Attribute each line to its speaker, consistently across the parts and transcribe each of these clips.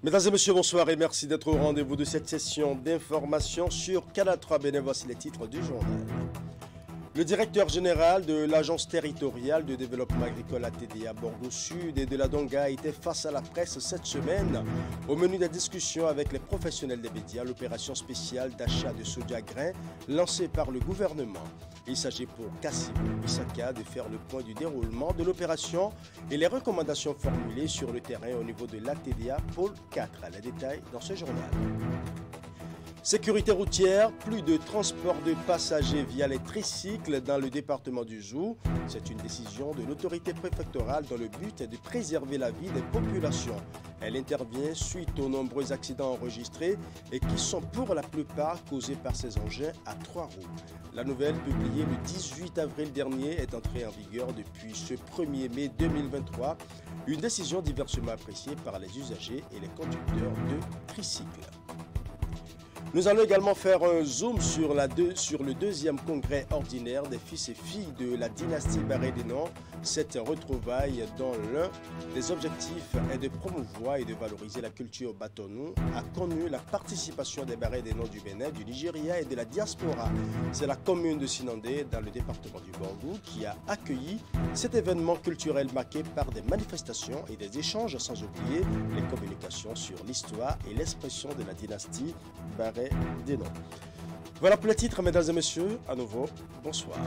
Speaker 1: Mesdames et messieurs, bonsoir et merci d'être au rendez-vous de cette session d'information sur Canal 3 Bénin. Voici les titres du journal. Le directeur général de l'Agence territoriale de développement agricole ATDA Borgo Sud et de la Donga était face à la presse cette semaine. Au menu des discussions avec les professionnels des médias, l'opération spéciale d'achat de soja grain lancée par le gouvernement. Il s'agit pour Kassim Issaka de faire le point du déroulement de l'opération et les recommandations formulées sur le terrain au niveau de l'ATDA Pôle 4. Les détails dans ce journal. Sécurité routière, plus de transport de passagers via les tricycles dans le département du Zou. C'est une décision de l'autorité préfectorale dans le but de préserver la vie des populations. Elle intervient suite aux nombreux accidents enregistrés et qui sont pour la plupart causés par ces engins à 3 roues. La nouvelle, publiée le 18 avril dernier, est entrée en vigueur depuis ce 1er mai 2023. Une décision diversement appréciée par les usagers et les conducteurs de tricycles. Nous allons également faire un zoom sur le deuxième congrès ordinaire des fils et filles de la dynastie Barré-Dénon. Cette retrouvaille dont l'un des objectifs est de promouvoir et de valoriser la culture batonou a connu la participation des Barré-Dénon du Bénin, du Nigeria et de la diaspora. C'est la commune de Sinandé, dans le département du Borgou, qui a accueilli cet événement culturel marqué par des manifestations et des échanges, sans oublier les communications sur l'histoire et l'expression de la dynastie Barré-Dénon. Voilà pour les titres, mesdames et messieurs. À nouveau, bonsoir.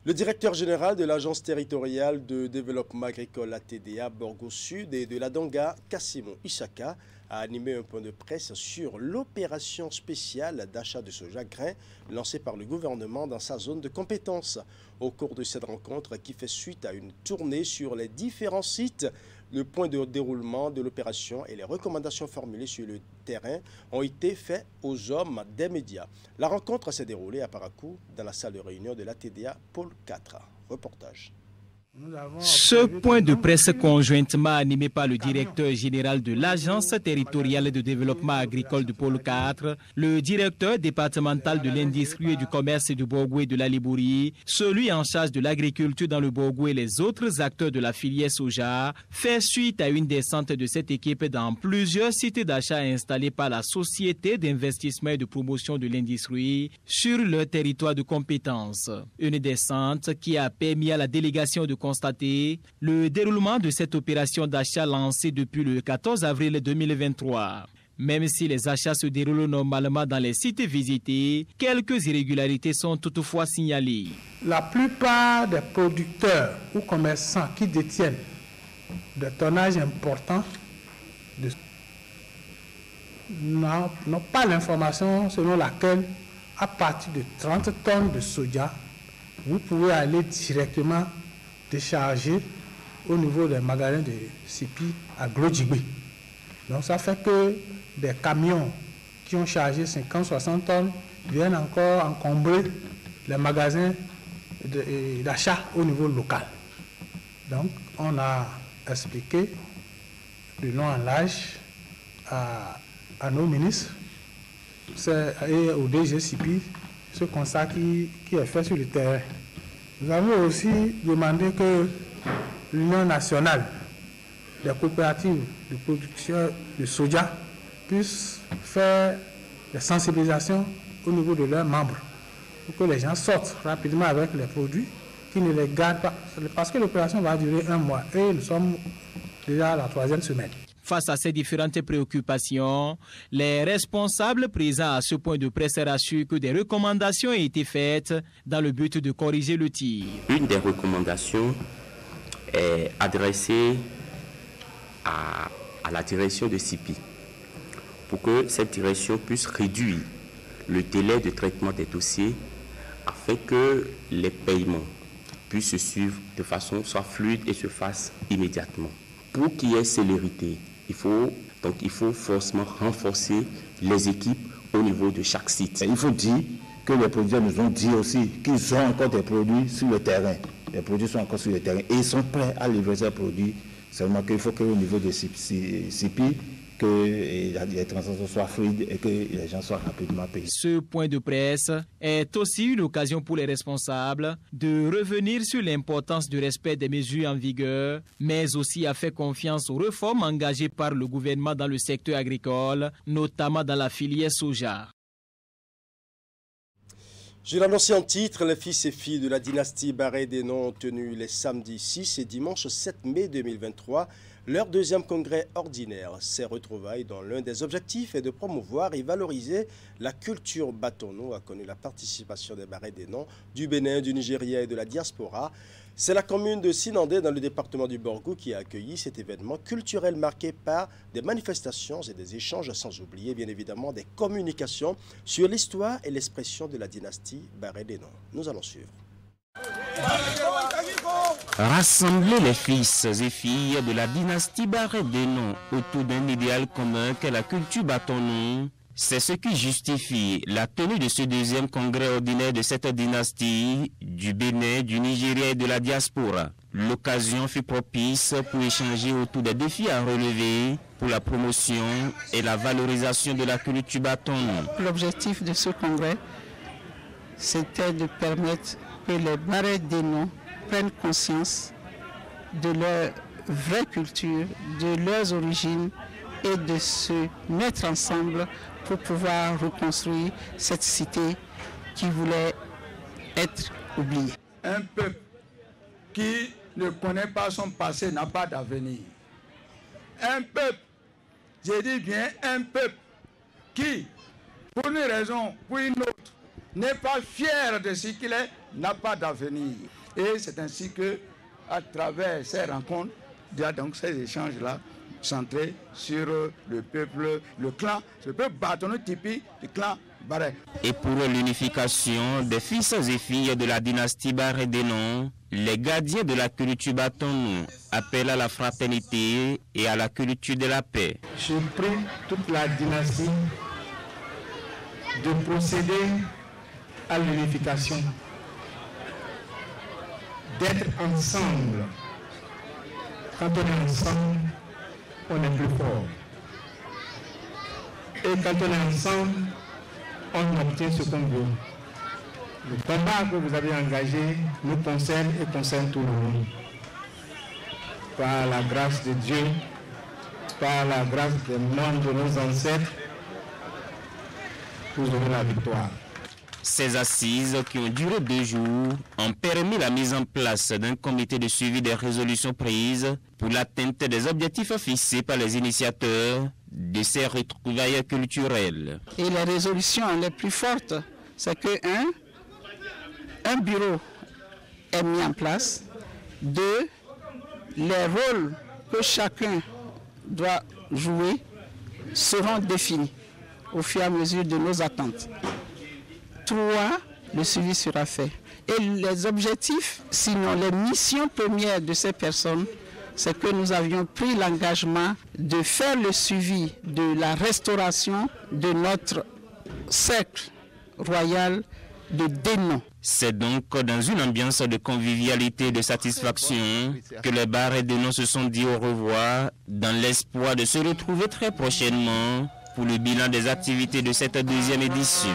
Speaker 1: Le directeur général de l'Agence territoriale de développement agricole ATDA Borgo Sud et de la Donga, Kassim Issaka, a animé un point de presse sur l'opération spéciale d'achat de soja grain lancée par le gouvernement dans sa zone de compétence. Au cours de cette rencontre qui fait suite à une tournée sur les différents sites, le point de déroulement de l'opération et les recommandations formulées sur le terrain ont été faits aux hommes des médias. La rencontre s'est déroulée à Parakou, dans la salle de réunion de l'ATDA Pôle 4. Reportage.
Speaker 2: Ce point de presse conjointement animé par le directeur général de l'Agence territoriale de développement agricole du Pôle 4, le directeur départemental de l'industrie et du commerce du Borgou et de la Libourie, celui en charge de l'agriculture dans le Borgou et les autres acteurs de la filière soja, fait suite à une descente de cette équipe dans plusieurs sites d'achat installés par la Société d'investissement et de promotion de l'industrie sur leur territoire de compétence. Une descente qui a permis à la délégation de constater le déroulement de cette opération d'achat lancée depuis le 14 avril 2023. Même si les achats se déroulent normalement dans les sites visités, quelques irrégularités sont toutefois signalées.
Speaker 3: La plupart des producteurs ou commerçants qui détiennent des tonnages importants n'ont pas l'information selon laquelle, à partir de 30 tonnes de soja, vous pouvez aller directement décharger au niveau des magasins de Sipi à Glodjibé. Donc ça fait que des camions qui ont chargé 50-60 tonnes viennent encore encombrer les magasins d'achat au niveau local. Donc on a expliqué de long en large à nos ministres et au DG Sipi ce constat qui est fait sur le terrain. Nous avons aussi demandé que l'Union nationale des coopératives de production de soja puisse faire des sensibilisations au niveau de leurs membres pour que les gens sortent rapidement avec les produits, qui ne les gardent pas. Parce que l'opération va durer 1 mois et nous sommes déjà à la 3e semaine.
Speaker 2: Face à ces différentes préoccupations, les responsables présents à ce point de presse rassurent que des recommandations ont été faites dans le but de corriger le tir.
Speaker 4: Une des recommandations est adressée à la direction de CIPI pour que cette direction puisse réduire le délai de traitement des dossiers afin que les paiements puissent se suivre de façon soit fluide et se fassent immédiatement. Pour qu'il y ait célérité, il faut forcément renforcer les équipes au niveau de chaque site.
Speaker 5: Il faut dire que les producteurs nous ont dit aussi qu'ils ont encore des produits sur le terrain. Les produits sont encore sur le terrain et ils sont prêts à livrer ces produits. Seulement qu'il faut qu'au niveau de CIPI, que les transactions soient fluides et que les gens soient rapidement payés.
Speaker 2: Ce point de presse est aussi une occasion pour les responsables de revenir sur l'importance du respect des mesures en vigueur, mais aussi à faire confiance aux réformes engagées par le gouvernement dans le secteur agricole, notamment dans la filière soja.
Speaker 1: Je l'annonçais en titre, les fils et filles de la dynastie Barré-Dénon ont tenu les samedis 6 et dimanche 7 mai 2023 leur deuxième congrès ordinaire. Ces retrouvailles, dont l'un des objectifs est de promouvoir et valoriser la culture Batono, a connu la participation des Barré-Dénon, du Bénin, du Nigeria et de la diaspora. C'est la commune de Sinandé, dans le département du Borgou, qui a accueilli cet événement culturel marqué par des manifestations et des échanges, sans oublier bien évidemment des communications sur l'histoire et l'expression de la dynastie Barré-Dénon. Nous allons suivre.
Speaker 6: Rassembler les fils et filles de la dynastie Barré-Dénon autour d'un idéal commun qu'est la culture Batono, c'est ce qui justifie la tenue de ce deuxième congrès ordinaire de cette dynastie du Bénin, du Nigeria et de la diaspora. L'occasion fut propice pour échanger autour des défis à relever pour la promotion et la valorisation de la culture Batono.
Speaker 7: L'objectif de ce congrès, c'était de permettre que les Barré-Dénon prennent conscience de leur vraie culture, de leurs origines et de se mettre ensemble pour pouvoir reconstruire cette cité qui voulait être oubliée.
Speaker 8: Un peuple qui ne connaît pas son passé n'a pas d'avenir. Un peuple, je dis bien un peuple qui, pour une raison, pour une autre, n'est pas fier de ce qu'il est, n'a pas d'avenir. Et c'est ainsi que, à travers ces rencontres, il y a donc ces échanges-là, centré sur le peuple, le clan, ce peuple Batono typique du clan Barré.
Speaker 6: Et pour l'unification des fils et filles de la dynastie Barré-Dénon, les gardiens de la culture Batono appellent à la fraternité et à la culture de la paix.
Speaker 3: Je prie toute la dynastie de procéder à l'unification, d'être ensemble. Quand on est ensemble, on est plus fort. Et quand on est ensemble, on obtient ce qu'on veut. Le combat que vous avez engagé nous concerne et concerne tout le monde. Par la grâce de Dieu, par la grâce des membres de nos ancêtres, vous aurez la victoire.
Speaker 6: Ces assises, qui ont duré 2 jours, ont permis la mise en place d'un comité de suivi des résolutions prises pour l'atteinte des objectifs fixés par les initiateurs de ces retrouvailles culturelles.
Speaker 7: Et les résolutions les plus fortes, c'est que un bureau est mis en place. 2, les rôles que chacun doit jouer seront définis au fur et à mesure de nos attentes. 3, le suivi sera fait. Et les objectifs, sinon les missions premières de ces personnes, c'est que nous avions pris l'engagement de faire le suivi de la restauration de notre cercle royal de Dénon.
Speaker 6: C'est donc dans une ambiance de convivialité et de satisfaction que les Barré-Dénon se sont dit au revoir dans l'espoir de se retrouver très prochainement pour le bilan des activités de cette deuxième édition.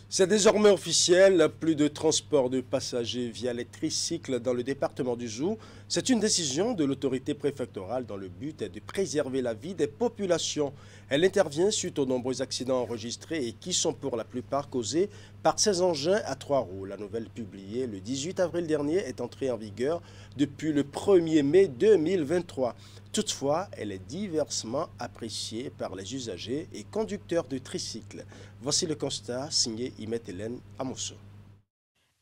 Speaker 1: C'est désormais officiel, plus de transport de passagers via les tricycles dans le département du Zou. C'est une décision de l'autorité préfectorale dans le but de préserver la vie des populations. Elle intervient suite aux nombreux accidents enregistrés et qui sont pour la plupart causés par ces engins à 3 roues. La nouvelle publiée le 18 avril dernier est entrée en vigueur depuis le 1er mai 2023. Toutefois, elle est diversement appréciée par les usagers et conducteurs de tricycles. Voici le constat signé Imet Hélène Amosso.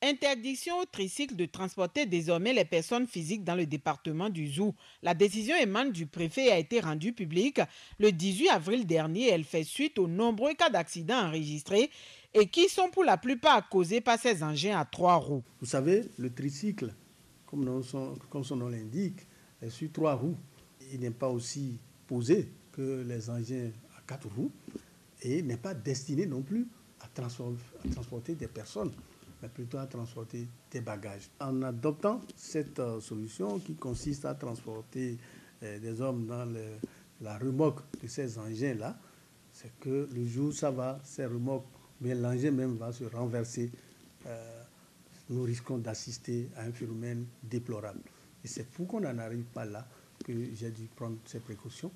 Speaker 9: Interdiction au tricycle de transporter désormais les personnes physiques dans le département du Zou. La décision émane du préfet et a été rendue publique le 18 avril dernier. Elle fait suite aux nombreux cas d'accidents enregistrés et qui sont pour la plupart causés par ces engins à 3 roues.
Speaker 3: Vous savez, le tricycle, comme son nom l'indique, est sur 3 roues. Il n'est pas aussi posé que les engins à 4 roues et n'est pas destiné non plus à transporter des personnes, mais plutôt à transporter des bagages. En adoptant cette solution qui consiste à transporter des hommes dans la remorque de ces engins-là, c'est que le jour où ça va, ces remorques, bien l'engin même va se renverser, nous risquons d'assister à un phénomène déplorable. Et c'est pour qu'on n'en arrive pas là que j'ai dû prendre ces précautions.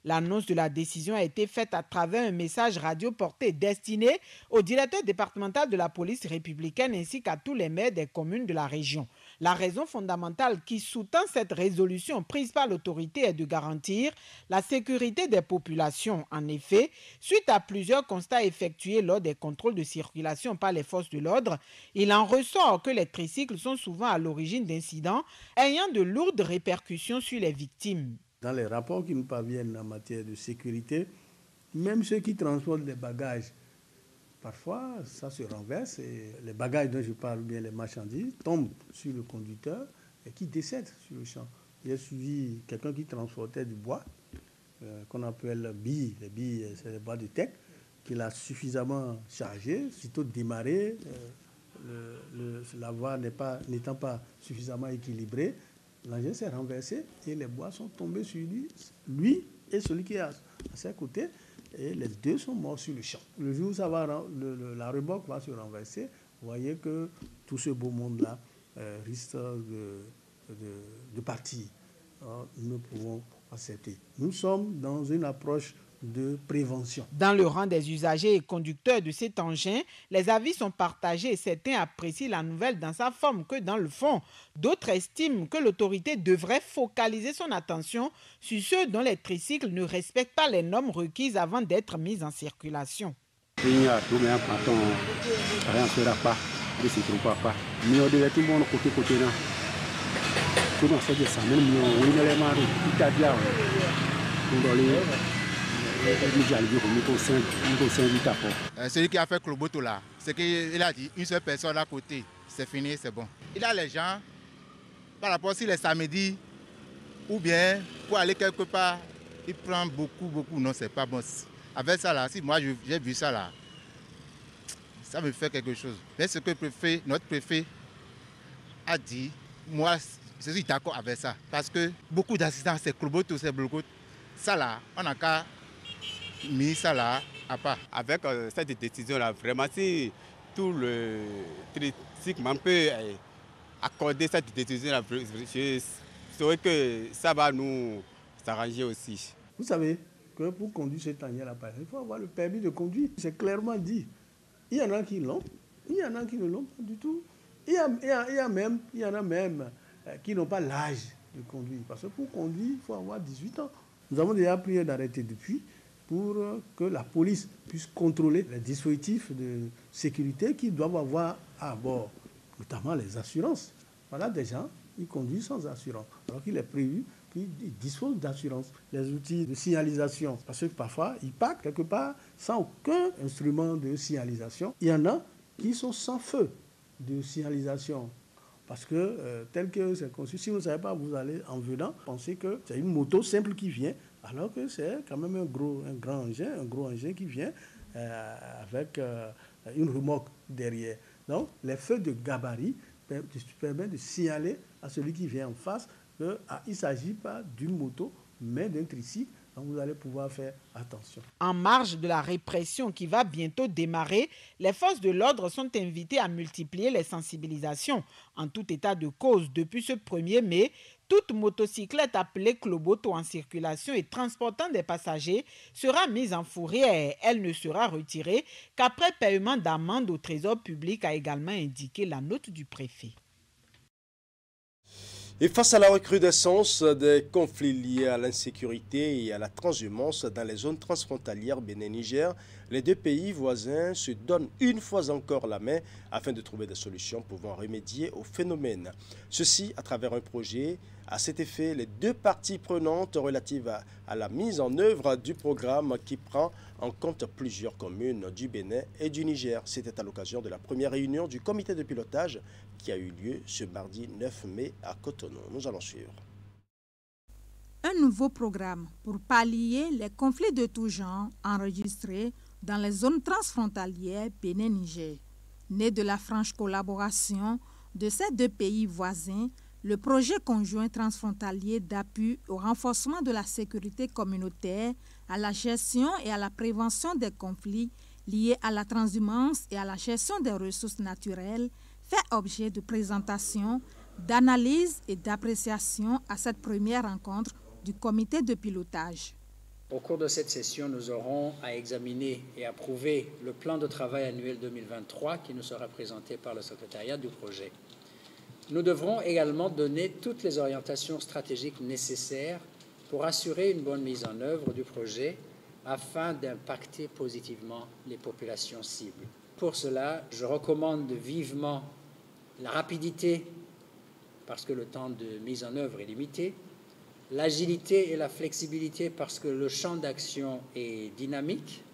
Speaker 9: L'annonce de la décision a été faite à travers un message radio porté destiné au directeur départemental de la police républicaine ainsi qu'à tous les maires des communes de la région. La raison fondamentale qui sous-tend cette résolution prise par l'autorité est de garantir la sécurité des populations. En effet, suite à plusieurs constats effectués lors des contrôles de circulation par les forces de l'ordre, il en ressort que les tricycles sont souvent à l'origine d'incidents ayant de lourdes répercussions sur les victimes.
Speaker 3: Dans les rapports qui nous parviennent en matière de sécurité, même ceux qui transportent les bagages, parfois ça se renverse et les bagages dont je parle bien, les marchandises, tombent sur le conducteur et qui décèdent sur le champ. J'ai suivi quelqu'un qui transportait du bois, qu'on appelle billes. Les billes, c'est les bois de teck, qu'il a suffisamment chargé, sitôt démarré, la voie n'étant pas suffisamment équilibrée. L'engin s'est renversé et les bois sont tombés sur lui et celui qui est à ses côtés, et les deux sont morts sur le champ. Le jour où ça va, la remorque va se renverser, vous voyez que tout ce beau monde-là risque de partir. Alors, nous ne pouvons pas accepter. Nous sommes dans une approche de prévention.
Speaker 9: Dans le rang des usagers et conducteurs de cet engin, les avis sont partagés et certains apprécient la nouvelle dans sa forme que dans le fond. D'autres estiment que l'autorité devrait focaliser son attention sur ceux dont les tricycles ne respectent pas les normes requises avant d'être mis en circulation.
Speaker 10: Il y a tout, mais un canton, rien ne fera pas, ne se trompe pas. Mais on devait tout le monde côté là. Tout le monde fait ça, même si on est les marins, tout à dire,
Speaker 11: celui qui a fait Kloboto là, c'est qu'il a dit une seule personne à côté, c'est fini, c'est bon. Il a les gens, par rapport si les samedis, ou bien pour aller quelque part, il prend beaucoup, non c'est pas bon. Avec ça là, si moi j'ai vu ça là, ça me fait quelque chose. Mais ce que notre préfet a dit, moi je suis d'accord avec ça. Parce que beaucoup d'accidents, c'est Kloboto, c'est Blocote. Ça là, on n'a qu'à mis ça là à part.
Speaker 12: Avec cette décision-là, vraiment, si tout le tricycle peut accorder cette décision-là, je saurais que ça va nous arranger aussi.
Speaker 3: Vous savez que pour conduire cet engin-là, il faut avoir le permis de conduire. C'est clairement dit. Il y en a qui l'ont, il y en a qui ne l'ont pas du tout. Il y en a même qui n'ont pas l'âge de conduire. Parce que pour conduire, il faut avoir 18 ans. Nous avons déjà pris un arrêté depuis pour que la police puisse contrôler les dispositifs de sécurité qu'ils doivent avoir à bord, notamment les assurances. Voilà des gens qui conduisent sans assurance, alors qu'il est prévu qu'ils disposent d'assurance, les outils de signalisation. Parce que parfois, ils partent quelque part sans aucun instrument de signalisation. Il y en a qui sont sans feu de signalisation. Parce que tel que c'est conçu, si vous ne savez pas, vous allez en venant penser que c'est une moto simple qui vient, alors que c'est quand même un gros engin qui vient avec une remorque derrière. Donc, les feux de gabarit permettent de signaler à celui qui vient en face qu'il ne s'agit pas d'une moto, mais d'un tricycle. Donc vous allez pouvoir faire attention.
Speaker 9: En marge de la répression qui va bientôt démarrer, les forces de l'ordre sont invitées à multiplier les sensibilisations. En tout état de cause, depuis ce 1er mai, toute motocyclette appelée Kloboto en circulation et transportant des passagers sera mise en fourrière. Elle ne sera retirée qu'après paiement d'amende au trésor public, a également indiqué la note du préfet.
Speaker 1: Et face à la recrudescence des conflits liés à l'insécurité et à la transhumance dans les zones transfrontalières Bénin-Niger, les deux pays voisins se donnent une fois encore la main afin de trouver des solutions pouvant remédier au phénomène. Ceci à travers un projet. À cet effet, les deux parties prenantes relatives à la mise en œuvre du programme qui prend en compte plusieurs communes du Bénin et du Niger. C'était à l'occasion de la première réunion du comité de pilotage qui a eu lieu ce mardi 9 mai à Cotonou. Nous allons suivre.
Speaker 13: Un nouveau programme pour pallier les conflits de tout genre enregistrés dans les zones transfrontalières Bénin-Niger. Né de la franche collaboration de ces deux pays voisins, Le projet conjoint transfrontalier d'appui au renforcement de la sécurité communautaire, à la gestion et à la prévention des conflits liés à la transhumance et à la gestion des ressources naturelles fait objet de présentation, d'analyse et d'appréciation à cette première rencontre du comité de pilotage.
Speaker 14: Au cours de cette session, nous aurons à examiner et approuver le plan de travail annuel 2023 qui nous sera présenté par le secrétariat du projet. Nous devrons également donner toutes les orientations stratégiques nécessaires pour assurer une bonne mise en œuvre du projet afin d'impacter positivement les populations cibles. Pour cela, je recommande vivement la rapidité, parce que le temps de mise en œuvre est limité, l'agilité et la flexibilité, parce que le champ d'action est dynamique,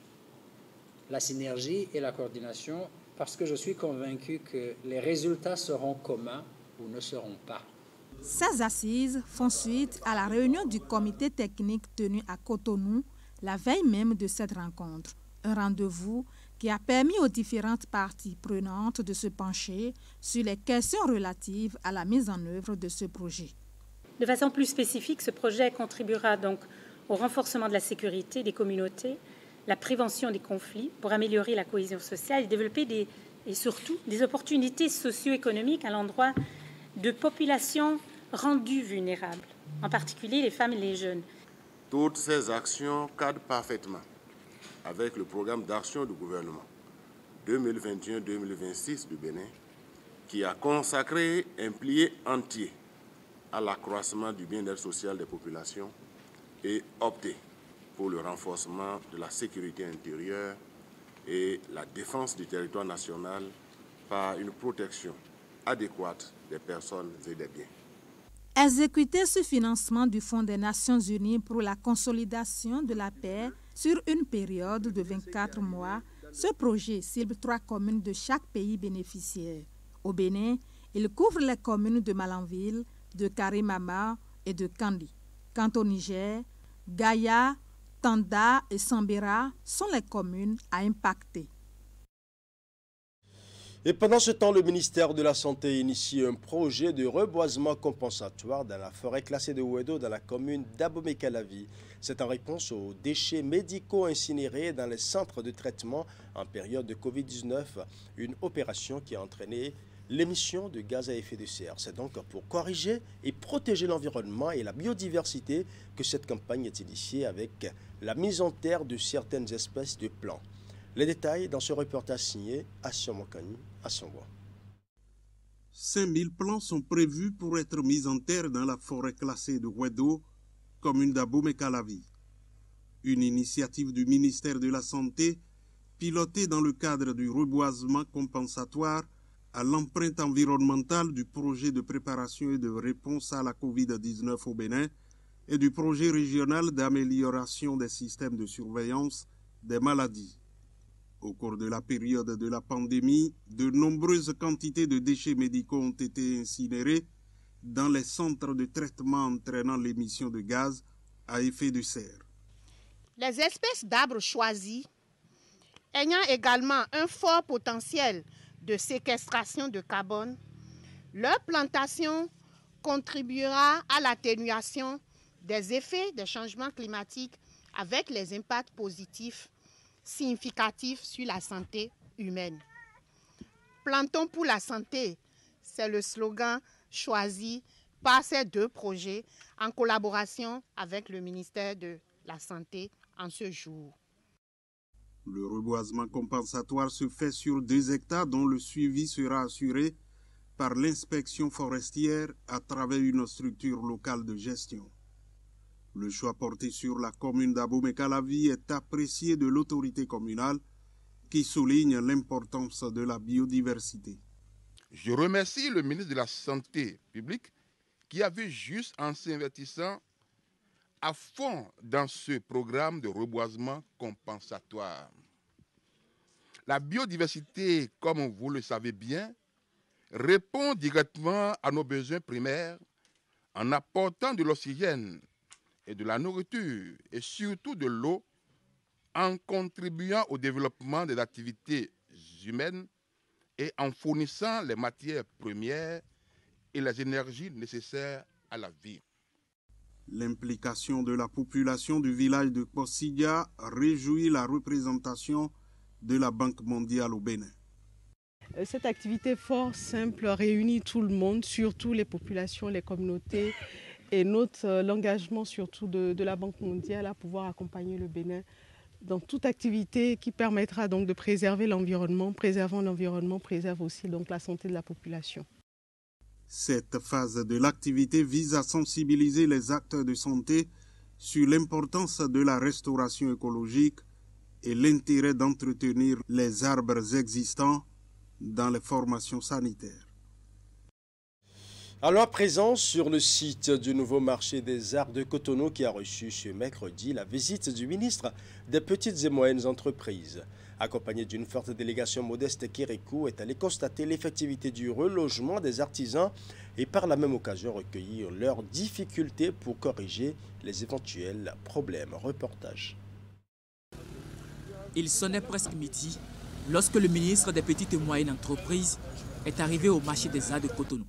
Speaker 14: la synergie et la coordination, parce que je suis convaincu que les résultats seront communs ou ne seront pas.
Speaker 13: Ces assises font suite à la réunion du comité technique tenue à Cotonou la veille même de cette rencontre. Un rendez-vous qui a permis aux différentes parties prenantes de se pencher sur les questions relatives à la mise en œuvre de ce projet.
Speaker 15: De façon plus spécifique, ce projet contribuera donc au renforcement de la sécurité des communautés, la prévention des conflits pour améliorer la cohésion sociale et développer et surtout des opportunités socio-économiques à l'endroit de populations rendues vulnérables, en particulier les femmes et les jeunes.
Speaker 16: Toutes ces actions cadrent parfaitement avec le programme d'action du gouvernement 2021-2026 du Bénin, qui a consacré un pilier entier à l'accroissement du bien-être social des populations et opté pour le renforcement de la sécurité intérieure et la défense du territoire national par une protection adéquate des personnes et des biens.
Speaker 13: Exécuter ce financement du Fonds des Nations Unies pour la consolidation de la paix sur une période de 24 mois, ce projet cible 3 communes de chaque pays bénéficiaire. Au Bénin, il couvre les communes de Malanville, de Karimama et de Kandi. Quant au Niger, Gaïa, Tanda et Sambera sont les communes à impacter.
Speaker 1: Et pendant ce temps, le ministère de la Santé initie un projet de reboisement compensatoire dans la forêt classée de Ouedo dans la commune d'Abomey-Calavi. C'est en réponse aux déchets médicaux incinérés dans les centres de traitement en période de Covid-19, une opération qui a entraîné l'émission de gaz à effet de serre. C'est donc pour corriger et protéger l'environnement et la biodiversité que cette campagne est initiée avec la mise en terre de certaines espèces de plantes. Les détails dans ce reportage signé Assion Mokani, Assongo.
Speaker 17: 5000 plants sont prévus pour être mis en terre dans la forêt classée de Ouedo, commune d'Abomey-Calavi. Une initiative du ministère de la Santé, pilotée dans le cadre du reboisement compensatoire à l'empreinte environnementale du projet de préparation et de réponse à la Covid-19 au Bénin et du projet régional d'amélioration des systèmes de surveillance des maladies. Au cours de la période de la pandémie, de nombreuses quantités de déchets médicaux ont été incinérés dans les centres de traitement entraînant l'émission de gaz à effet de serre.
Speaker 18: Les espèces d'arbres choisis, ayant également un fort potentiel de séquestration de carbone, leur plantation contribuera à l'atténuation des effets des changements climatiques avec les impacts positifs significatifs sur la santé humaine. Plantons pour la santé, c'est le slogan choisi par ces 2 projets en collaboration avec le ministère de la Santé en ce jour.
Speaker 17: Le reboisement compensatoire se fait sur 2 hectares dont le suivi sera assuré par l'inspection forestière à travers une structure locale de gestion. Le choix porté sur la commune d'Abomey-Calavi est apprécié de l'autorité communale qui souligne l'importance de la biodiversité.
Speaker 19: Je remercie le ministre de la Santé publique qui a vu juste en s'investissant à fond dans ce programme de reboisement compensatoire. La biodiversité, comme vous le savez bien, répond directement à nos besoins primaires en apportant de l'oxygène et de la nourriture et surtout de l'eau en contribuant au développement des activités humaines et en fournissant les matières premières et les énergies nécessaires à la vie.
Speaker 17: L'implication de la population du village de Posidia réjouit la représentation de la Banque mondiale au Bénin.
Speaker 20: Cette activité fort simple réunit tout le monde, surtout les populations, les communautés, et note l'engagement surtout de la Banque mondiale à pouvoir accompagner le Bénin dans toute activité qui permettra donc de préserver l'environnement. Préservant l'environnement préserve aussi donc la santé de la population.
Speaker 17: Cette phase de l'activité vise à sensibiliser les acteurs de santé sur l'importance de la restauration écologique et l'intérêt d'entretenir les arbres existants dans les formations sanitaires.
Speaker 1: Alors, présent sur le site du nouveau marché des arts de Cotonou qui a reçu ce mercredi la visite du ministre des Petites et Moyennes Entreprises. Accompagné d'une forte délégation, Modeste Kérékou est allé constater l'effectivité du relogement des artisans et par la même occasion recueillir leurs difficultés pour corriger les éventuels problèmes. Reportage.
Speaker 21: Il sonnait presque midi lorsque le ministre des Petites et Moyennes Entreprises est arrivé au marché des arts de Cotonou.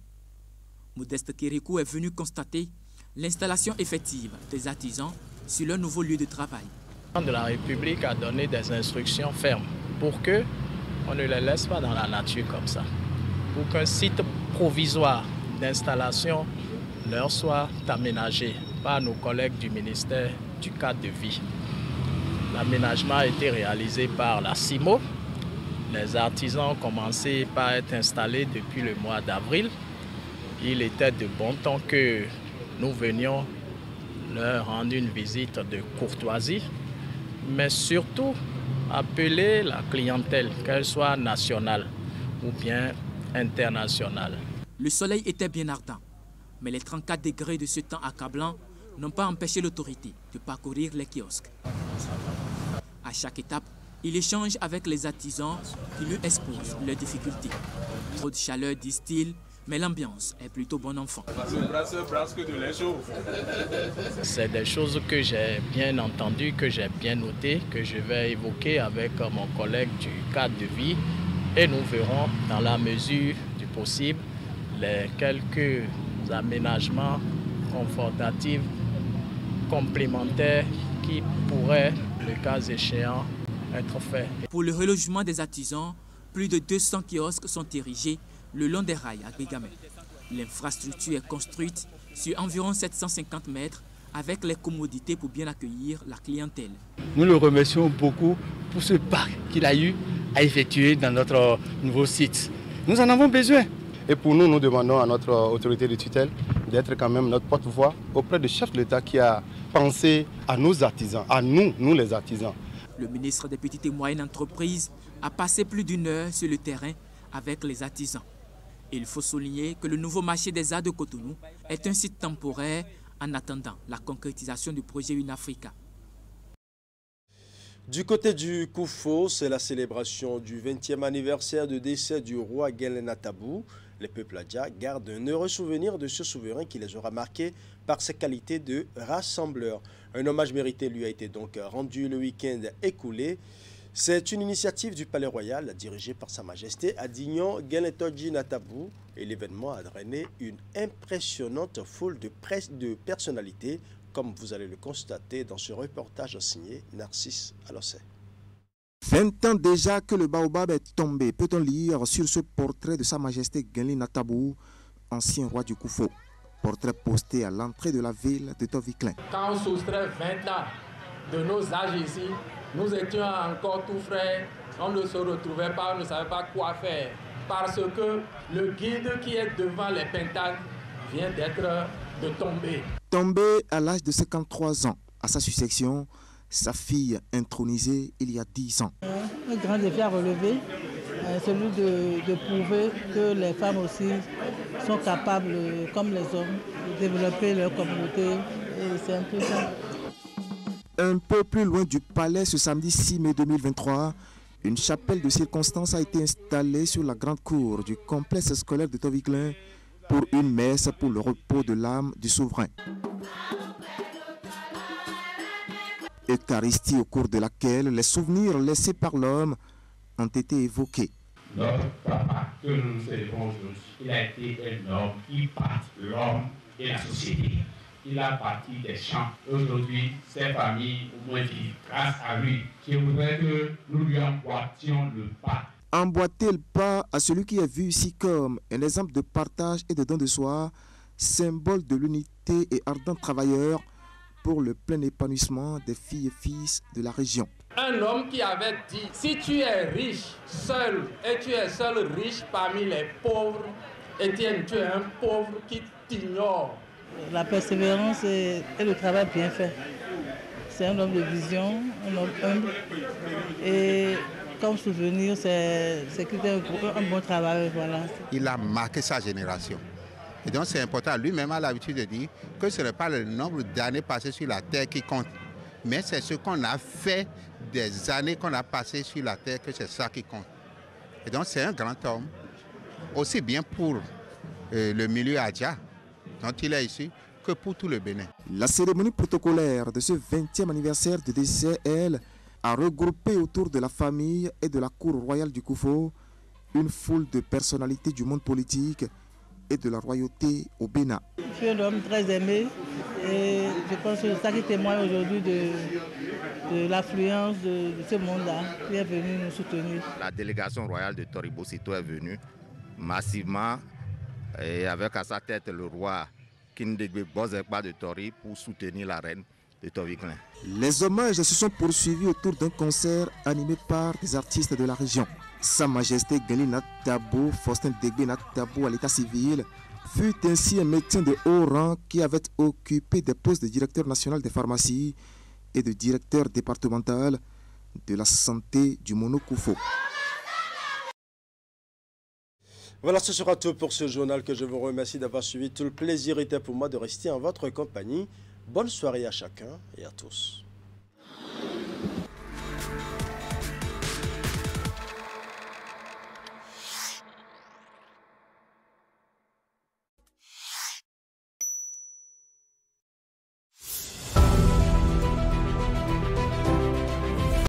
Speaker 21: Modeste Kérékou est venu constater l'installation effective des artisans sur leur nouveau lieu de travail.
Speaker 22: Le président de la République a donné des instructions fermes pour qu'on ne les laisse pas dans la nature comme ça. Pour qu'un site provisoire d'installation leur soit aménagé par nos collègues du ministère du cadre de vie. L'aménagement a été réalisé par la CIMO. Les artisans ont commencé par être installés depuis le mois d'avril. Il était de bon temps que nous venions leur rendre une visite de courtoisie, mais surtout appeler la clientèle, qu'elle soit nationale ou bien internationale.
Speaker 21: Le soleil était bien ardent, mais les 34 degrés de ce temps accablant n'ont pas empêché l'autorité de parcourir les kiosques. À chaque étape, il échange avec les artisans qui lui exposent leurs difficultés. Trop de chaleur, disent-ils, mais l'ambiance est plutôt bon enfant.
Speaker 22: C'est des choses que j'ai bien entendues, que j'ai bien notées, que je vais évoquer avec mon collègue du cadre de vie. Et nous verrons dans la mesure du possible les quelques aménagements confortatifs, complémentaires qui pourraient, le cas échéant, être faits.
Speaker 21: Pour le relogement des artisans, plus de 200 kiosques sont érigés le long des rails à Grigamay. L'infrastructure est construite sur environ 750 mètres avec les commodités pour bien accueillir la clientèle.
Speaker 23: Nous le remercions beaucoup pour ce pas qu'il a eu à effectuer dans notre nouveau site. Nous en avons besoin.
Speaker 24: Et pour nous, nous demandons à notre autorité de tutelle d'être quand même notre porte-voix auprès du chef de l'État qui a pensé à nos artisans, à nous les artisans.
Speaker 21: Le ministre des Petites et Moyennes Entreprises a passé plus d'une heure sur le terrain avec les artisans. Il faut souligner que le nouveau marché des arts de Cotonou est un site temporaire en attendant la concrétisation du projet UNAFRICA.
Speaker 1: Du côté du Koufo, c'est la célébration du 20e anniversaire de décès du roi Guelena Tabou. Les peuples adja gardent un heureux souvenir de ce souverain qui les aura marqués par ses qualités de rassembleur. Un hommage mérité lui a été donc rendu le week-end écoulé. C'est une initiative du Palais Royal dirigée par Sa Majesté Adignon Gueletoji Natabou et l'événement a drainé une impressionnante foule de personnalités comme vous allez le constater dans ce reportage signé Narcisse Alossé.
Speaker 25: 20 ans déjà que le baobab est tombé, peut-on lire sur ce portrait de Sa Majesté Guelena Tabou, ancien roi du Koufo. Portrait posté à l'entrée de la ville de Toviklen.
Speaker 26: Quand on soustrait 20 ans de nos âges ici, nous étions encore tout frais, on ne se retrouvait pas, on ne savait pas quoi faire. Parce que le guide qui est devant les pentagnes vient de tomber.
Speaker 25: Tombé à l'âge de 53 ans, à sa succession, sa fille intronisée il y a 10 ans.
Speaker 27: Un grand défi à relever, celui de prouver que les femmes aussi sont capables, comme les hommes, de développer leur communauté. Et c'est un peu ça.
Speaker 25: Un peu plus loin du palais, ce samedi 6 mai 2023, une chapelle de circonstance a été installée sur la grande cour du complexe scolaire de Toviklen pour une messe pour le repos de l'âme du souverain. Eucharistie au cours de laquelle les souvenirs laissés par l'homme ont été évoqués.
Speaker 26: Notre papa,
Speaker 2: que nous célébrons aujourd'hui, il a été un homme qui partit l'homme et la société. Il a parti des champs. Aujourd'hui, ses familles au moins vivent grâce à lui. Je voudrais que nous lui emboîtions le pas.
Speaker 25: Emboîter le pas à celui qui est vu ici comme un exemple de partage et de don de soi, symbole de l'unité et ardent travailleur pour le plein épanouissement des filles et fils de la région.
Speaker 26: Un homme qui avait dit, si tu es riche seul et tu es seul riche parmi les pauvres, Étienne, tu es un pauvre qui t'ignore.
Speaker 27: La persévérance et le travail bien fait. C'est un homme de vision, un homme humble. Et comme souvenir, c'est qu'il était un bon travail. Voilà.
Speaker 4: Il a marqué sa génération. Et donc c'est important. Lui-même a l'habitude de dire que ce n'est pas le nombre d'années passées sur la terre qui compte, mais c'est ce qu'on a fait des années qu'on a passées sur la terre que c'est ça qui compte. Et donc c'est un grand homme, aussi bien pour le milieu Adja, dont il est issu, que pour tout le Bénin.
Speaker 25: La cérémonie protocolaire de ce 20e anniversaire de DCL a regroupé autour de la famille et de la cour royale du Koufo une foule de personnalités du monde politique et de la royauté au Bénin.
Speaker 27: Je suis un homme très aimé et je pense que c'est ça qui témoigne aujourd'hui de l'affluence de ce monde-là qui est venu nous soutenir.
Speaker 5: La délégation royale de Toribosito est venue massivement et avec à sa tête le roi Kindegbe Bozekba de Tori pour soutenir la reine de Toviclin.
Speaker 25: Les hommages se sont poursuivis autour d'un concert animé par des artistes de la région. Sa Majesté Gali Nat Dabo, Faustin Degbe Nat Dabo à l'état civil, fut ainsi un médecin de haut rang qui avait occupé des postes de directeur national des pharmacies et de directeur départemental de la santé du Mono-Koufo.
Speaker 1: Voilà, ce sera tout pour ce journal que je vous remercie d'avoir suivi. Tout le plaisir était pour moi de rester en votre compagnie. Bonne soirée à chacun et à tous.